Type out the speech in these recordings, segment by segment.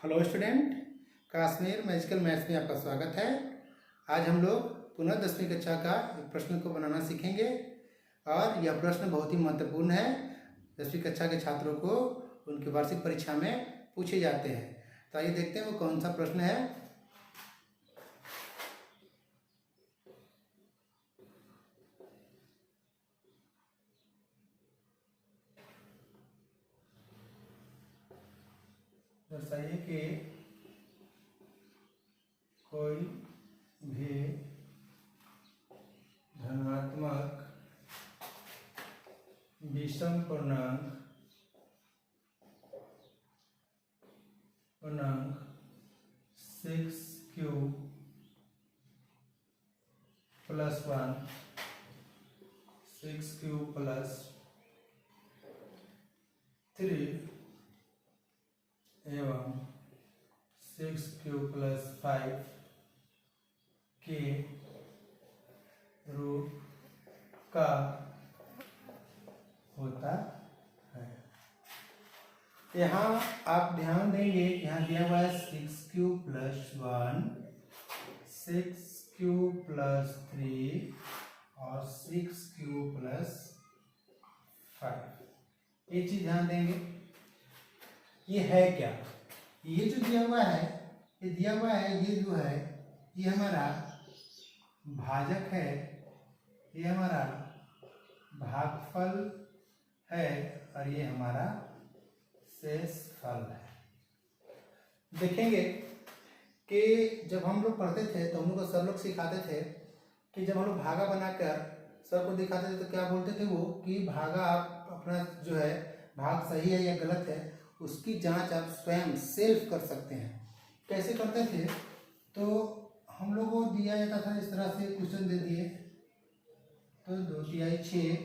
Hello student, Kashmir magical maths में आपका स्वागत है। आज हम लोग पुनः 10वीं कक्षा का एक प्रश्न को बनाना सीखेंगे और यह प्रश्न बहुत ही महत्वपूर्ण है। 10वीं कक्षा के छात्रों को उनकी वार्षिक परीक्षा में पूछे जाते हैं। तो आइए देखते हैं वो कौन सा प्रश्न है। दर्शाइए कि कोई भी धनात्मक विषम पूर्णांक 6³ + 1 6³ + 3 एवं 6³ + 5 के रूप का होता है। यहाँ आप ध्यान देंगे, यहाँ दिया हुआ है 6³ + 1 6³ + 3 और 6³ + 5। ये चीज ध्यान देंगे। ये है क्या? ये जो दिया हुआ है, ये दिया हुआ है, ये जो है ये हमारा भाजक है, ये हमारा भागफल है और ये हमारा शेषफल है। देखेंगे कि जब हम लोग पढ़ते थे तो हम लोग को सर लोग सिखाते थे कि जब हम लोग भागा बनाकर सर को दिखाते थे तो क्या बोलते थे वो कि भागा आप अपना जो है भाग सही है या गलत है उसकी जांच आप स्वयं सेल्फ कर सकते हैं। कैसे करते थे? तो हम लोग को दिया जाता था इस तरह से, क्वेश्चन दे दिए तो 2 तिहाई 6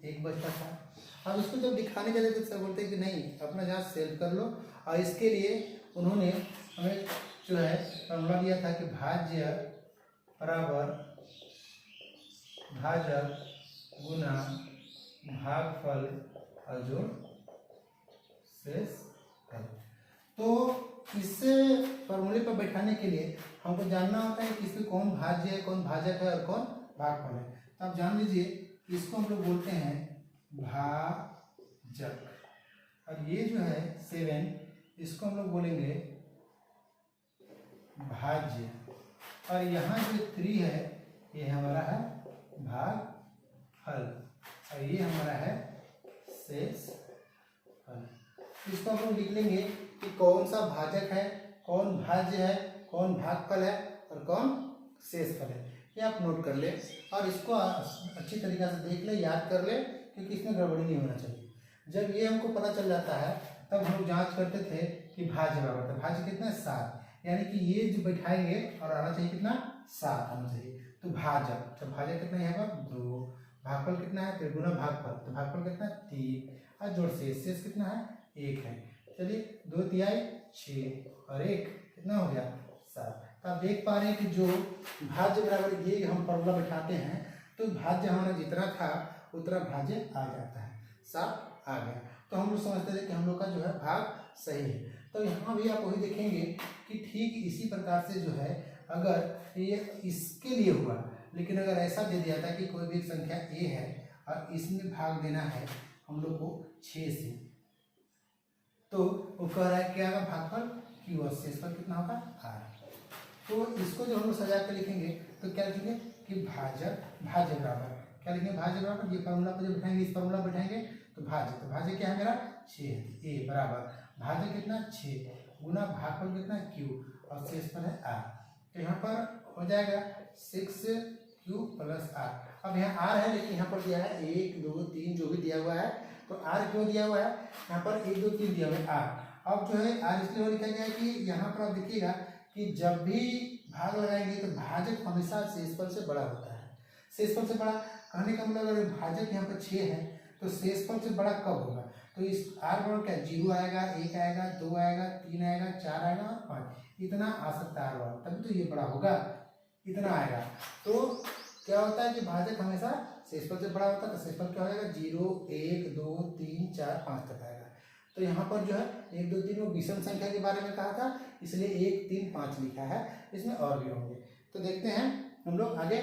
1 बचता था। अब इसको जब दिखाने जाते थे सर बोलते कि नहीं, अपना जांच सेल्फ कर लो। और इसके लिए उन्होंने हमें जो है फॉर्मूला दिया था कि भाज्य बराबर भाजक गुना भागफल और जोड़ शेषफल। तो इस फॉर्मूले पर बैठाने के लिए हमको जानना होता है कि इसमें कौन भाज्य है, कौन भाजक है और कौन भागफल है। तो आप जान लीजिए इसको हम लोग बोलते हैं भाजक, और ये जो है 7 इसको हम लोग बोलेंगे भाज्य, और यहाँ जो 3 है ये हमारा है भागफल और ये हमारा है शेषफल। इसको हम लोग लिख लेंगे कि कौन सा भाजक है, कौन भाज्य है, कौन भागफल है और कौन शेषफल है। ये आप नोट कर ले और इसको अच्छी तरीके से देख ले, याद कर ले, क्योंकि इसमें गड़बड़ी नहीं होना चाहिए। जब ये हमको पता चल जाता है तब हम लोग जांच करते थे कि भाज्य बराबर था, भाज्य कितना है 7, यानी कि ये जो बैठाएंगे और आना चाहिए कितना 7 आना चाहिए। तो भाजक, तो भाजक कितना है यहाँ पर 2, भागफल कितना है फिर गुना भागफल, तो भागफल कितना है 3 और जोड़ शेष कितना है 1 है। चलिए 2 तिहाई 6 और 1 कितना हो गया 7। तो आप देख पा रहे हैं कि जो भाज्य बराबर ये हम फॉर्मूला बैठाते हैं तो भाज्य हमारा जितना था उतना भाज्य आ जाता है, 7 आ गया। तो हम लोग समझते थे कि हम लोग का जो है भाग सही है। तो यहाँ भी आप वही देखेंगे कि ठीक इसी प्रकार से जो है अगर ये इसके लिए हुआ, लेकिन अगर ऐसा दे दिया था कि कोई भी एक संख्या a है और इसमें भाग देना है हम लोग को 6 से, तो वो कह रहा है क्या होगा भागफल q और शेषफल कितना होगा r। तो इसको जब हम लोग सजा कर लिखेंगे तो क्या लिखेंगे कि भाजक भाज्य बराबर क्या लिखेंगे, भाज्य बराबर ये फॉर्मूला पर जब बैठाएंगे, इस फॉर्मूला बैठाएंगे तो भाज्य, तो भाज्य क्या है मेरा 6 है, a बराबर भाज्य कितना 6 गुना भागफल कितना q और शेषफल है r। तो यहाँ पर हो जाएगा 6q + r। अब यहाँ r है लेकिन यहाँ पर दिया है 1 2 3 जो भी दिया हुआ है, तो r क्यों दिया हुआ है यहाँ पर 1 2 3 दिया हुआ है r। अब जो है r इसलिए लिखा गया है कि यहाँ पर आप देखिएगा कि जब भी भाग लगाएंगे तो भाजक हमेशा शेषफल से बड़ा होता है। शेषफल से बड़ा कहने का मतलब अगर भाजक यहाँ पर 6 है तो शेषफल से बड़ा कब होगा? तो इस r बराबर क्या 0 आएगा, 1 आएगा, 2 आएगा, 3 आएगा, 4 आएगा और 5, इतना आ सकता है r बराबर, तभी तो ये बड़ा होगा, इतना आएगा। तो क्या होता है कि भाजक हमेशा शेषफल से बड़ा होता है, तो शेषफल क्या हो जाएगा 0 1 2 3 4 5 तक आएगा। तो यहाँ पर जो है 1 2 3 वो विषम संख्या के बारे में कहा था, इसलिए 1 3 5 लिखा है। इसमें और भी होंगे। तो देखते हैं हम लोग आगे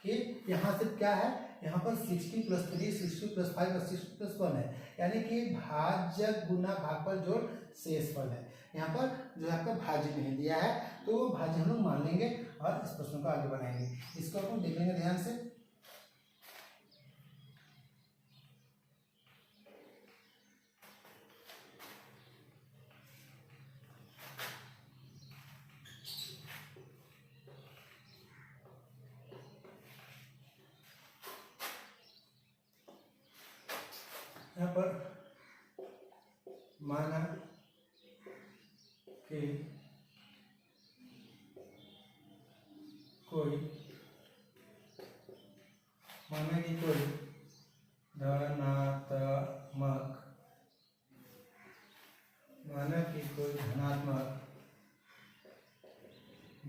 कि यहाँ से क्या है, यहाँ पर 60 + 3 60 + 5 और 60 + 1 है, यानी कि भाजक गुना भागफल जोड़ शेषफल है। यहाँ पर जो है आपका भाज्य नहीं दिया है, तो वो भाज्य हम लोग मान लेंगे और इस प्रश्न को आगे बढ़ाएंगे। इसको अपन देख लेंगे ध्यान से। यहाँ पर माना कि कोई धनात्मक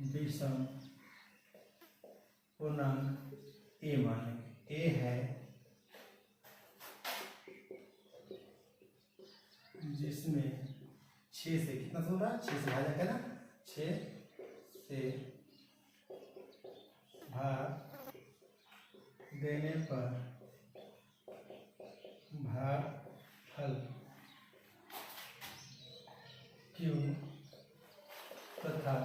विषम पूर्णांक ए मानेंगे। ए है जिसमें 6 से कितना हो रहा है, 6 से भाजक है ना, 6 से भाग देने पर भागफल Q तथा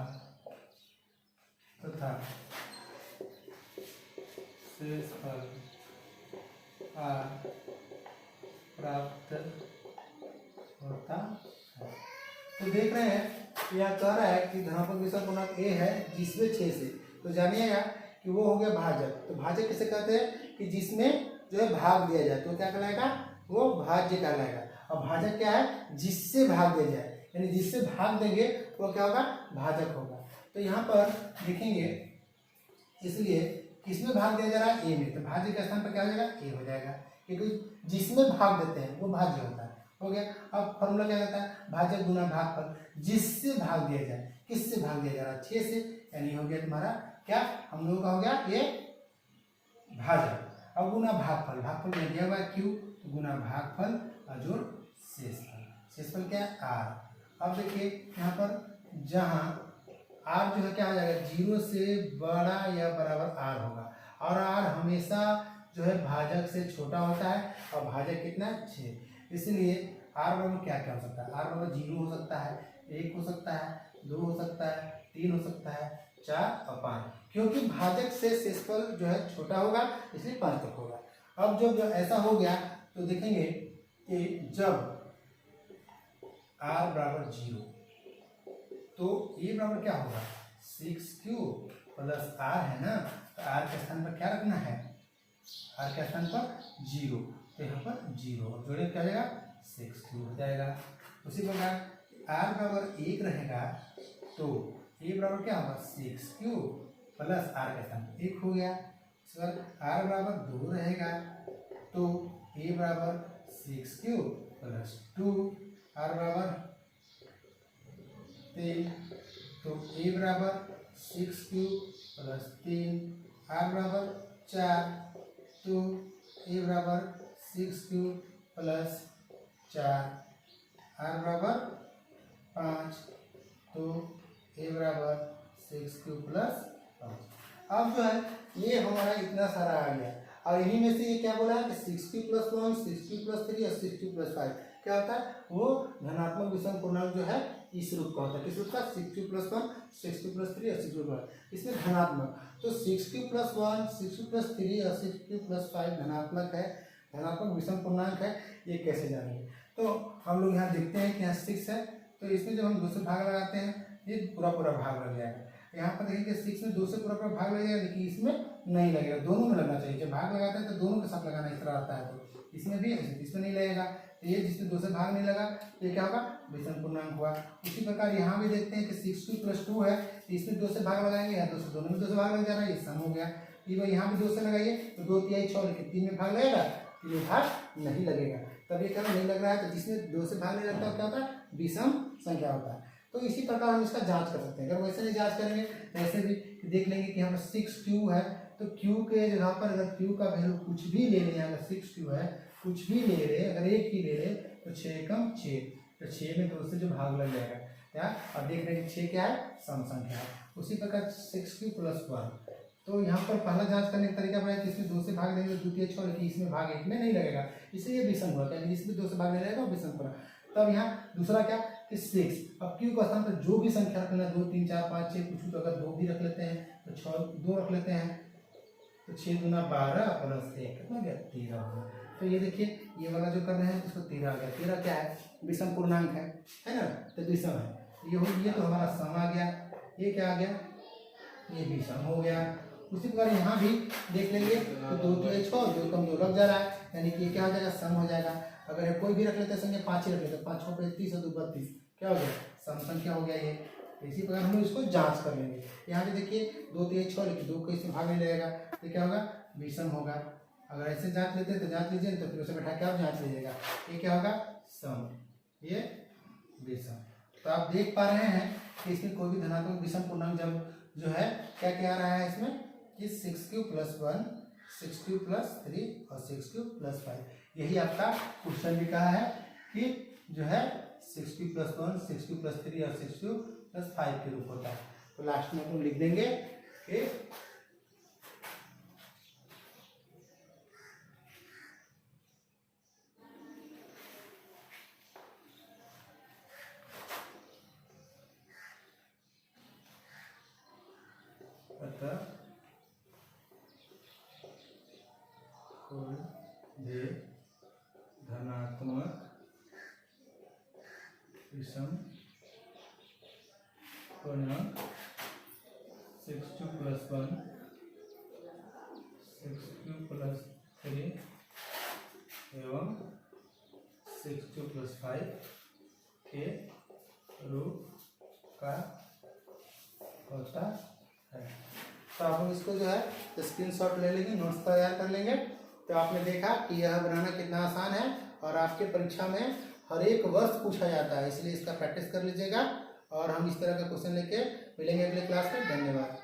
शेषफल R प्राप्त होता है। तो देख रहे हैं यह कह रहा है कि धनात्मक विषम पूर्णांक ए है जिसमें 6 से, तो जानिएगा कि वो हो गया भाजक। तो भाजक किसे कहते हैं कि जिसमें जो है भाग दिया जाए, तो क्या कहलाएगा, वो भाज्य कहलाएगा। और भाजक क्या है, जिससे भाग दिया जाए, यानी जिससे भाग देंगे वो क्या होगा, भाजक होगा। तो यहाँ पर देखेंगे, इसलिए किसमें भाग दिया जा रहा है, ए में, तो भाज्य के स्थान पर क्या हो जाएगा, ए हो जाएगा, क्योंकि जिसमें भाग देते हैं वो भाज्य होता है। हो गया। अब फॉर्मूला क्या कहता है, भाजक गुना भागफल, जिससे भाग दिया जाए, किससे भाग दिया जा रहा है, 6 से, यानी हो गया तुम्हारा क्या, हम लोगों का हो गया ये भाजक। अब गुना भागफल, भागफल में दिया हुआ है Q, तो गुना भागफल और जोड़ शेषफल। शेषफल क्या है, R। अब देखिए यहाँ पर जहाँ R जो है क्या हो जाएगा, 0 से बड़ा या बराबर R होगा, और R हमेशा जो है भाजक से छोटा होता है, और भाजक कितना है, 6। इसलिए R बराबर क्या क्या हो सकता है, R बराबर 0 हो सकता है, 1 हो सकता है, 2 हो सकता है, 3 हो सकता है, 4 और 5, क्योंकि भाजक से शेषफल जो है छोटा होगा, इसलिए 5 तक होगा। अब जब ऐसा हो गया तो देखेंगे कि जब R बराबर 0, तो ये बराबर क्या होगा, 6Q + R है ना, तो R के स्थान पर क्या रखना है, R के स्थान पर 0, तो यहाँ पर 0 जोड़े क्या हो जाएगा, 6Q हो जाएगा। उसी प्रकार R बराबर 1 रहेगा, तो A बराबर क्या होगा, 6Q + R के स्थान पर 1 हो गया। इस बार R बराबर 2 रहेगा, तो A बराबर 6Q + 2, R बराबर 3, तो A बराबर 6Q + 3, R बराबर 4, तो A बराबर 6Q + 4, R बराबर 5, तो A बराबर 6Q + 5। अब जो है ये हमारा इतना सारा आ गया, और इन्हीं में से ये क्या बोला है कि 60 + 1, 60 + 3 और 60 + 5 क्या होता है, वो धनात्मक विषम पूर्णांक जो है इस रूप का होता है। किस रूप का, 60 + 1, 60 + 3 और 60 + 5, इसमें धनात्मक। तो 60 + 1, 60 + 3 और 60 + 5 धनात्मक है, धनात्मक विषम पूर्णांक है। ये कैसे जानेंगे, तो हम लोग यहाँ देखते हैं कि यहाँ 6 है, तो इसमें जब हम 2 से भाग लगाते हैं, ये पूरा भाग लग जाएगा। यहाँ पर देखिए 6 में 2 से पूरा भाग लगेगा, लेकिन इसमें नहीं लगेगा, दोनों में लगना चाहिए। जब भाग लगाते हैं तो दोनों के साथ लगाना, इस तरह आता है, तो इसमें भी इसमें नहीं लगेगा। तो ये जिसमें 2 से भाग नहीं लगा, तो ये क्या होगा, विषम पूर्णांक हुआ। उसी प्रकार यहाँ भी देखते हैं कि 60 + 2 है, तो इसमें 2 से भाग लगाएंगे, या 2 से, दोनों में 2 से भाग लग जा रहा है, ये सम हो गया। यहाँ भी 2 से लगाइए, तो 2 3 6, लेकिन 3 में भाग लगेगा, 3 में भाग नहीं लगेगा। तब ये क्या नहीं लग रहा है, तो जिसमें 2 से भाग नहीं लगता क्या होता है, विषम संख्या होता है। तो इसी प्रकार हम इसका जांच कर सकते हैं। अगर वैसे नहीं जांच करेंगे तो ऐसे भी देख लेंगे कि यहाँ पर 6Q है, तो Q के जगह पर अगर Q का वैल्यू कुछ भी ले लें, अगर 6Q है, कुछ भी ले रहे, अगर 1 ही ले रहे, तो 6 एकम 6, तो 6 में 2 से जो भाग लग जाएगा क्या, अब देख रहे हैं 6 क्या है, सम संख्या है। उसी प्रकार 6 + 1, तो यहाँ पर पहला जांच करने का तरीका पड़ा है कि इसमें 2 से भाग देंगे तो द्वितीय छोड़ कि इसमें भाग 1 में नहीं लगेगा, इसलिए विषम हुआ, क्योंकि इसमें 2 से भाग नहीं लगेगा विषम पड़ा। तब यहाँ दूसरा क्या कि 6, अब क्यू के स्थान पर जो भी संख्या रखना, 2 3 4 5 6 कुछ, तो अगर 2 भी रख लेते हैं तो 6 2 रख लेते हैं, तो 6 दूना 12 + 1 कितना गया 13 होगा। तो ये देखिए ये वाला जो कर रहे हैं इसको 13 आ गया, 13 क्या है, विषम पूर्णांक है ना, तो विषम है, ये हो गया, तो हमारा सम आ गया, ये क्या आ गया, ये विषम हो गया। उसी प्रकार यहाँ भी देख लेंगे तो 2 3 6 2 कम 2 लग जा रहा है, यानी कि क्या हो जाएगा, सम हो जाएगा। अगर ये कोई भी रख लेते हैं संख्या 5 ही रख लेते हैं, 5 6 35 और 2 32, क्या हो गया, सम संख्या हो गया ये। इसी प्रकार हम इसको जांच कर लेंगे। यहाँ पे देखिए 2 3 6 लेकिन 2 को इसमें भाग नहीं लगेगा, तो क्या होगा, विषम होगा। अगर ऐसे जांच लेते हैं तो जांच लीजिए, तो फिर उसे बैठा के आप जांच लीजिएगा, ये क्या होगा, सम, ये विषम। तो आप देख पा रहे हैं कि इसमें कोई भी धनात्मक विषम पूर्णांक जब जो है क्या क्या आ रहा है इसमें कि 6³ + 1, 6³ + 3 और 6³ + 5, यही आपका क्वेश्चन भी कहा है कि जो है 6³ + 1, 6³ + 3 और 6³ + 5 के रूप होता है। तो लास्ट में हम लिख देंगे कि कोई भी धनात्मक विषम पूर्णांक 6³ + 1, 6³ + 3 एवं 6³ + 5 के रूप का होता है। तो आप लोग इसको जो है स्क्रीनशॉट ले लेंगे, नोट्स तैयार कर लेंगे। तो आपने देखा कि यह बनाना कितना आसान है और आपके परीक्षा में हर एक वर्ष पूछा जाता है, इसलिए इसका प्रैक्टिस कर लीजिएगा। और हम इस तरह का क्वेश्चन लेके मिलेंगे अगले क्लास में। धन्यवाद।